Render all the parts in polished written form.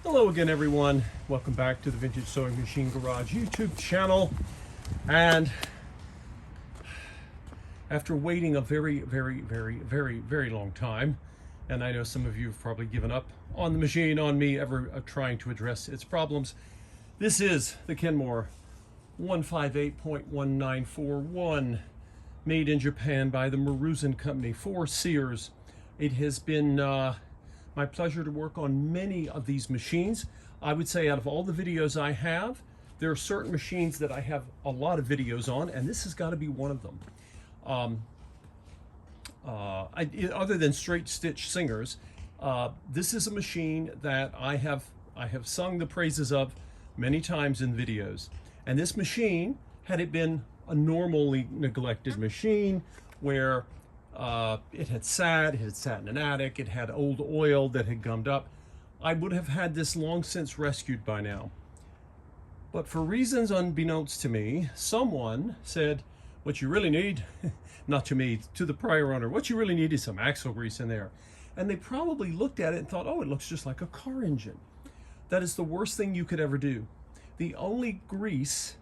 Hello again, everyone. Welcome back to the Vintage Sewing Machine Garage YouTube channel. And after waiting a very long time, and I know some of you have probably given up on the machine, on me ever trying to address its problems, this is the Kenmore 158.1941, made in Japan by the Maruzen Company for Sears. It has been my pleasure to work on many of these machines. I would say out of all the videos I have, there are certain machines that I have a lot of videos on, and this has got to be one of them. Other than straight stitch singers, this is a machine that I have sung the praises of many times in videos. And this machine, had it been a normally neglected machine where it had sat in an attic, it had old oil that had gummed up, I would have had this long since rescued by now. But for reasons unbeknownst to me, someone said, what you really need, not to me, to the prior owner, what you really need is some axle grease in there. And they probably looked at it and thought, oh, it looks just like a car engine. That is the worst thing you could ever do. The only grease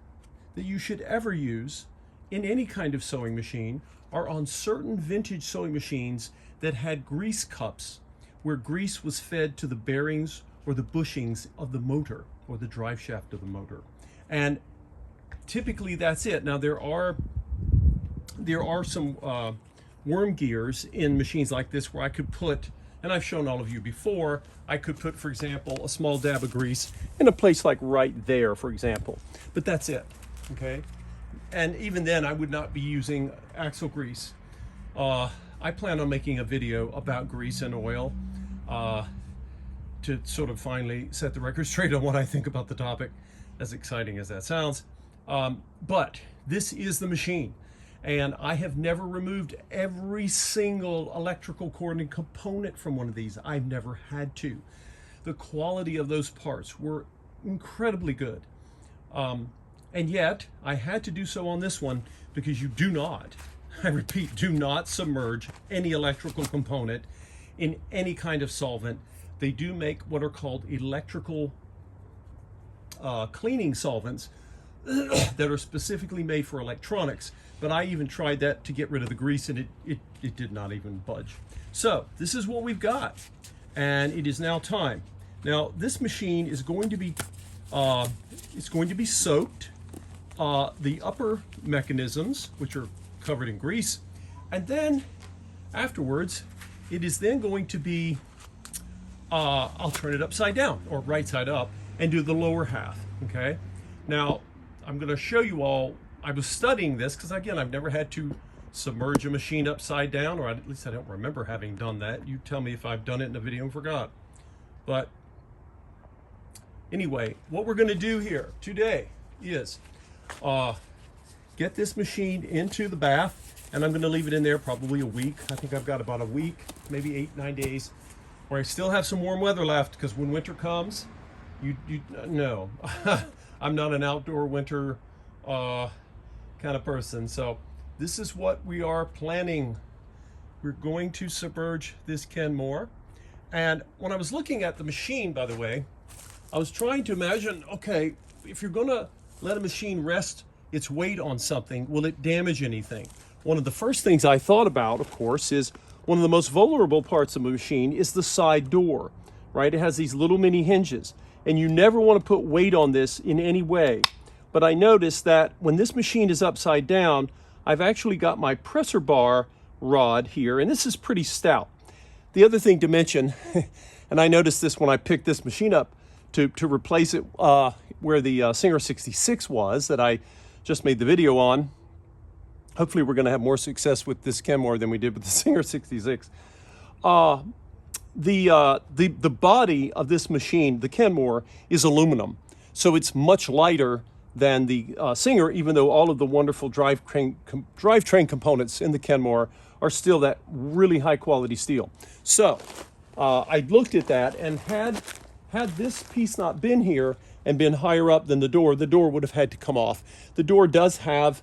that you should ever use in any kind of sewing machine are on certain vintage sewing machines that had grease cups where grease was fed to the bearings or the bushings of the motor or the drive shaft of the motor. And typically that's it. Now there are some worm gears in machines like this where I could put, and I've shown all of you before, I could put, for example, a small dab of grease in a place like right there, for example. But that's it, okay? And even then, I would not be using axle grease. I plan on making a video about grease and oil to sort of finally set the record straight on what I think about the topic, as exciting as that sounds. But this is the machine. And I have never removed every single electrical cord and component from one of these. I've never had to. The quality of those parts were incredibly good. And yet, I had to do so on this one because you do not, I repeat, do not submerge any electrical component in any kind of solvent. They do make what are called electrical cleaning solvents that are specifically made for electronics. But I even tried that to get rid of the grease, and it did not even budge. So this is what we've got, and it is now time. Now this machine is going to be soaked. The upper mechanisms, which are covered in grease, and then afterwards it is then going to be I'll turn it upside down or right side up and do the lower half. Okay, now I'm going to show you all. I was studying this because, again, I've never had to submerge a machine upside down, or at least I don't remember having done that. You tell me if I've done it in a video and forgot. But anyway, what we're going to do here today is get this machine into the bath, and I'm going to leave it in there probably a week. I think I've got about a week, maybe 8-9 days, where I still have some warm weather left, because when winter comes, no, I'm not an outdoor winter kind of person. So this is what we are planning. We're going to submerge this Kenmore. And when I was looking at the machine, by the way, I was trying to imagine, okay, if you're going to let a machine rest its weight on something, will it damage anything? One of the first things I thought about, of course, is one of the most vulnerable parts of a machine is the side door, right? It has these little mini hinges, and you never want to put weight on this in any way. But I noticed that when this machine is upside down, I've actually got my presser bar rod here, and this is pretty stout. The other thing to mention, and I noticed this when I picked this machine up to replace it where the Singer 66 was that I just made the video on. Hopefully we're going to have more success with this Kenmore than we did with the Singer 66. The body of this machine, the Kenmore, is aluminum, so it's much lighter than the Singer, even though all of the wonderful drivetrain components in the Kenmore are still that really high quality steel. So I looked at that, and had this piece not been here and been higher up than the door would have had to come off. The door does have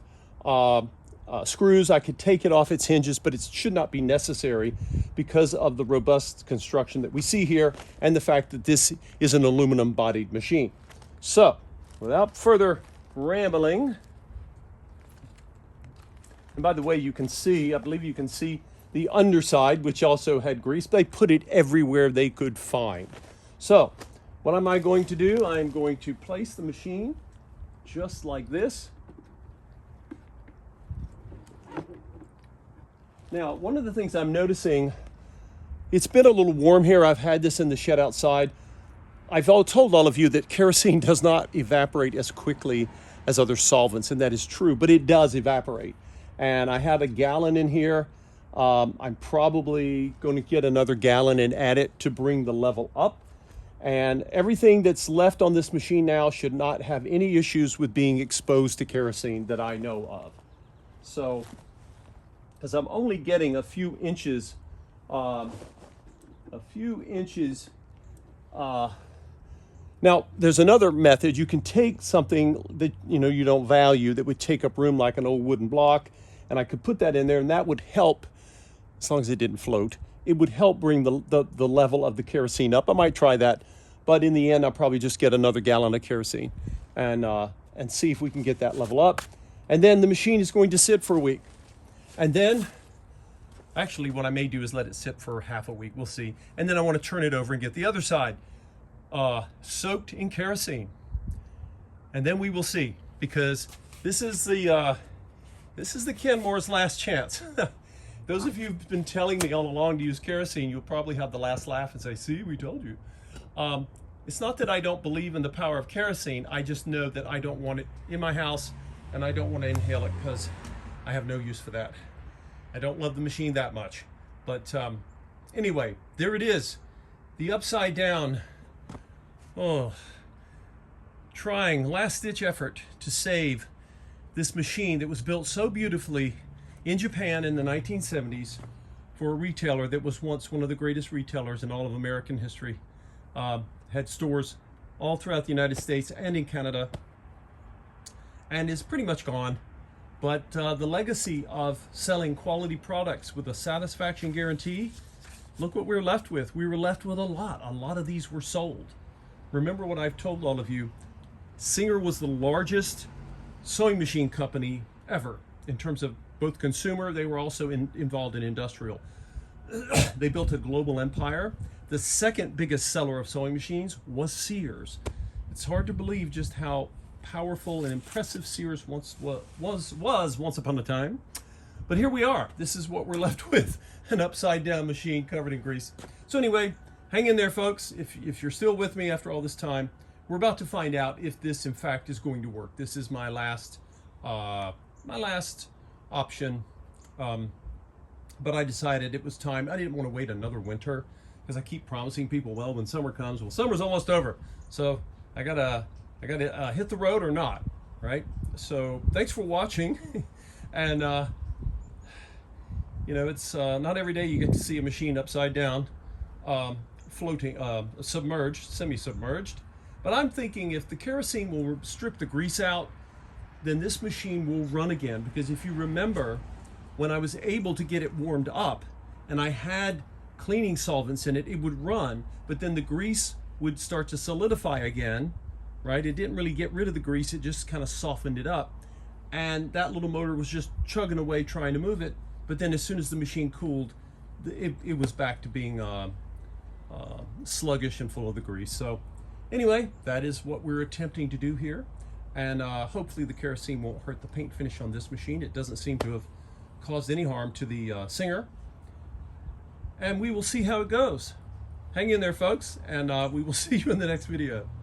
screws, I could take it off its hinges, but it should not be necessary because of the robust construction that we see here and the fact that this is an aluminum bodied machine. So without further rambling, and by the way, you can see, I believe you can see the underside, which also had grease. They put it everywhere they could find. So what am I going to do? I'm going to place the machine just like this. Now, one of the things I'm noticing, it's been a little warm here. I've had this in the shed outside. I've told all of you that kerosene does not evaporate as quickly as other solvents, and that is true, but it does evaporate. And I have a gallon in here. I'm probably going to get another gallon and add it to bring the level up. And everything that's left on this machine now should not have any issues with being exposed to kerosene that I know of. So, because I'm only getting a few inches, now there's another method. You can take something that you don't value that would take up room, like an old wooden block, and I could put that in there, and that would help, as long as it didn't float, it would help bring the level of the kerosene up. I might try that, but in the end, I'll probably just get another gallon of kerosene and see if we can get that level up. And then the machine is going to sit for a week. And then, actually what I may do is let it sit for half a week, we'll see. And then I want to turn it over and get the other side soaked in kerosene. And then we will see, because this is the Kenmore's last chance. Those of you who've been telling me all along to use kerosene, you'll probably have the last laugh and say, see, we told you. It's not that I don't believe in the power of kerosene, I just know that I don't want it in my house, and I don't want to inhale it because I have no use for that. I don't love the machine that much. But anyway, there it is. The upside down, trying last ditch effort to save this machine that was built so beautifully in Japan in the 1970s for a retailer that was once one of the greatest retailers in all of American history. Had stores all throughout the United States and in Canada, and is pretty much gone. But the legacy of selling quality products with a satisfaction guarantee, look what we're left with. We were left with a lot of these were sold. Remember what I've told all of you, Singer was the largest sewing machine company ever in terms of both consumer. They were also involved in industrial. They built a global empire. The second biggest seller of sewing machines was Sears. It's hard to believe just how powerful and impressive Sears was once upon a time. But here we are. This is what we're left with, an upside down machine covered in grease. So anyway, hang in there, folks. If you're still with me after all this time, we're about to find out if this in fact is going to work. This is my last option. But I decided it was time. I didn't want to wait another winter, because I keep promising people, well, when summer comes, well, summer's almost over. So I gotta hit the road or not, right? So thanks for watching. And it's not every day you get to see a machine upside down, floating, submerged, semi-submerged. But I'm thinking if the kerosene will strip the grease out, then this machine will run again. Because if you remember, when I was able to get it warmed up and I had cleaning solvents in it, it would run, but then the grease would start to solidify again, right? It didn't really get rid of the grease, it just kind of softened it up. And that little motor was just chugging away trying to move it. But then as soon as the machine cooled, it was back to being sluggish and full of the grease. So anyway, that is what we're attempting to do here. And hopefully the kerosene won't hurt the paint finish on this machine. It doesn't seem to have caused any harm to the Singer. And we will see how it goes. Hang in there, folks, and we will see you in the next video.